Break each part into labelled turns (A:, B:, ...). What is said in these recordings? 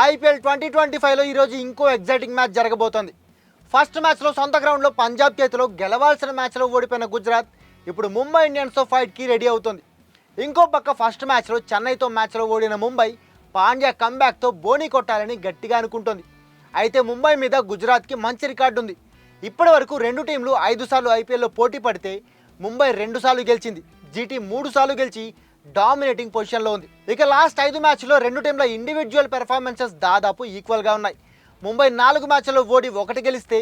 A: IPL 2025లో ఈరోజు ఇంకో exciting match జరగబోతోంది. ఫస్ట్ మ్యాచ్లో సొంత గ్రౌండ్లో పంజాబ్ చేతిలో గెలవాల్సిన మ్యాచ్లో ఓడిపోయిన గుజరాత్ ఇప్పుడు ముంబై ఇండియన్స్తో ఫైట్కి రెడీ అవుతోంది. ఇంకో పక్క ఫస్ట్ మ్యాచ్లో చెన్నైతో మ్యాచ్లో ఓడిన ముంబై పాండ్యా కంబ్యాక్తో బోనీ కొట్టాలని గట్టిగా అనుకుంటోంది. అయితే ముంబై మీద గుజరాత్కి మంచి రికార్డు ఉంది. ఇప్పటి వరకు రెండు టీంలు 5 సార్లు ఐపీఎల్లో పోటీ పడితే ముంబై 2 సార్లు గెలిచింది. జీటీ 3 సార్లు గెలిచి డామినేటింగ్ పొజిషన్లో ఉంది. ఇక లాస్ట్ 5 మ్యాచ్లో రెండు టీంల ఇండివిజువల్ పెర్ఫార్మెన్సెస్ దాదాపు ఈక్వల్గా ఉన్నాయి. ముంబై 4 మ్యాచ్ల్లో ఓడి 1 గెలిస్తే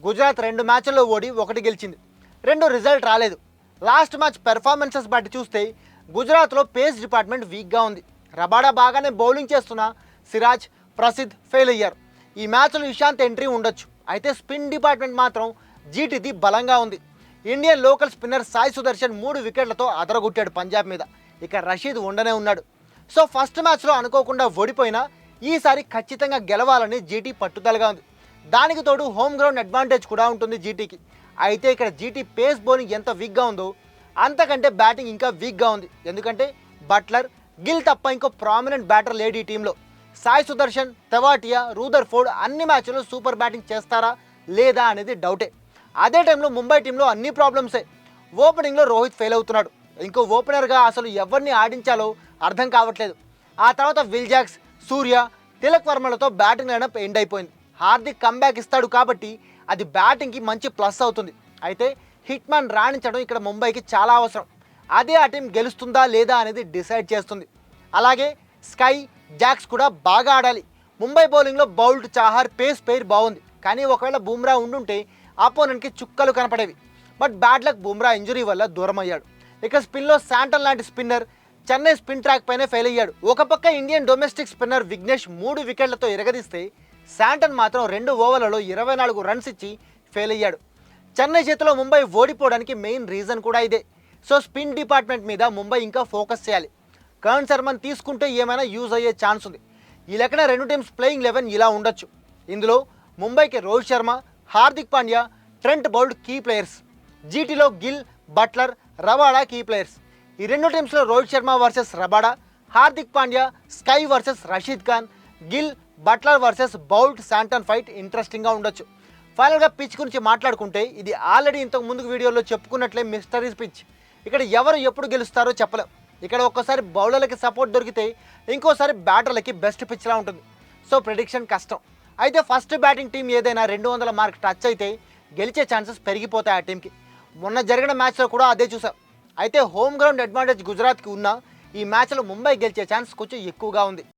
A: గుజరాత్ 2 మ్యాచ్ల్లో ఓడి 1 గెలిచింది. 2 రిజల్ట్ రాలేదు. లాస్ట్ మ్యాచ్ పెర్ఫార్మెన్సెస్ బట్టి చూస్తే గుజరాత్లో పేస్ డిపార్ట్మెంట్ వీక్గా ఉంది. రబాడా బాగానే బౌలింగ్ చేస్తున్న సిరాజ్, ప్రసిద్ధ్ ఫెయిల్ అయ్యారు. ఈ మ్యాచ్లో ఇషాంత్ ఎంట్రీ ఉండొచ్చు. అయితే స్పిన్ డిపార్ట్మెంట్ మాత్రం జీటీది బలంగా ఉంది. Indian local spinner Sai Sudharsan 3 వికెట్లతో అదరగొట్టాడు పంజాబ్ మీద. ఇక రషీద్ ఉండనే ఉన్నాడు. సో ఫస్ట్ మ్యాచ్లో అనుకోకుండా ఓడిపోయినా ఈసారి ఖచ్చితంగా గెలవాలని జీటీ పట్టుదలగా ఉంది. దానికి తోడు హోమ్ గ్రౌండ్ అడ్వాంటేజ్ కూడా ఉంటుంది జీటీకి. అయితే ఇక్కడ జీటీ పేస్ బౌలింగ్ ఎంత వీక్గా ఉందో అంతకంటే బ్యాటింగ్ ఇంకా వీక్గా ఉంది. ఎందుకంటే బట్లర్, గిల్ తప్ప ఇంకో ప్రామినెంట్ బ్యాటర్ లేడీ టీంలో. సాయి సుదర్శన్, తెవాటియా, రూదర్ఫోర్డ్ అన్ని మ్యాచ్ల్లో సూపర్ బ్యాటింగ్ చేస్తారా లేదా అనేది డౌటే. అదే టైంలో ముంబై టీంలో అన్ని ప్రాబ్లమ్సే. ఓపెనింగ్లో రోహిత్ ఫెయిల్ అవుతున్నాడు. ఇంకో ఓపెనర్గా అసలు ఎవరిని ఆడించాలో అర్థం కావట్లేదు. ఆ తర్వాత విల్ జాక్స్, సూర్య, తిలక్ వర్మలతో బ్యాటింగ్ లైనప్ ఎండ్ అయిపోయింది. హార్దిక్ కంబ్యాక్ ఇస్తాడు కాబట్టి అది బ్యాటింగ్కి మంచి ప్లస్ అవుతుంది. అయితే హిట్ మ్యాన్ రాణించడం ఇక్కడ ముంబైకి చాలా అవసరం. అదే ఆ టీం గెలుస్తుందా లేదా అనేది డిసైడ్ చేస్తుంది. అలాగే స్కై, జాక్స్ కూడా బాగా ఆడాలి. ముంబై బౌలింగ్లో బౌల్ట్, చాహర్, పేస్ పెయిర్ బాగుంది. కానీ ఒకవేళ బుమ్రా ఉండుంటే అపోనెంట్కి చుక్కలు కనపడేవి. But bad luck, Bumrah injury వల్ల దూరం అయ్యాడు. ఇక స్పిన్లో శాంటన్ లాంటి స్పిన్నర్ చెన్నై స్పిన్ ట్రాక్ పైనే ఫెయిల్ అయ్యాడు. ఒక పక్క ఇండియన్ డొమెస్టిక్ స్పిన్నర్ విఘ్నేష్ 3 వికెట్లతో ఎరగదీస్తే శాంటన్ మాత్రం 2 ఓవర్లలో 24 రన్స్ ఇచ్చి ఫెయిల్ అయ్యాడు. చెన్నై చేతిలో ముంబై ఓడిపోవడానికి మెయిన్ రీజన్ కూడా ఇదే. సో స్పిన్ డిపార్ట్మెంట్ మీద ముంబై ఇంకా ఫోకస్ చేయాలి. కరణ్ శర్మను తీసుకుంటే ఏమైనా యూజ్ అయ్యే ఛాన్స్ ఉంది. ఈ లెక్కన రెండు టీమ్స్ ప్లేయింగ్ 11 ఇలా ఉండొచ్చు. ఇందులో ముంబైకి Rohit Sharma, Hardik Pandya, Trent Boult key players. జీటీలో Gill, Buttler, Rabada key players. ఈ రెండు టీమ్స్లో Rohit Sharma versus Rabada, Hardik Pandya, Sky versus Rashid Khan, Gill, Buttler versus Boult, Santner fight ఇంట్రెస్టింగ్గా ఉండొచ్చు. ఫైనల్గా పిచ్ గురించి మాట్లాడుకుంటే ఇది ఆల్రెడీ ఇంతకు ముందు వీడియోలో చెప్పుకున్నట్లే మిస్టరీస్ పిచ్. ఇక్కడ ఎవరు ఎప్పుడు గెలుస్తారో చెప్పలేం. ఇక్కడ ఒక్కసారి బౌలర్లకి సపోర్ట్ దొరికితే ఇంకోసారి బ్యాటర్లకి బెస్ట్ పిచ్లా ఉంటుంది. సో ప్రెడిక్షన్ కష్టం. అయితే ఫస్ట్ బ్యాటింగ్ టీం ఏదైనా 200 మార్క్ టచ్ అయితే గెలిచే ఛాన్సెస్ పెరిగిపోతాయి ఆ టీంకి. మొన్న జరిగిన మ్యాచ్లో కూడా అదే చూసాం. అయితే హోమ్ గ్రౌండ్ అడ్వాంటేజ్ గుజరాత్కి ఉన్నా ఈ మ్యాచ్లో ముంబై గెలిచే ఛాన్స్ కొంచెం ఎక్కువగా ఉంది.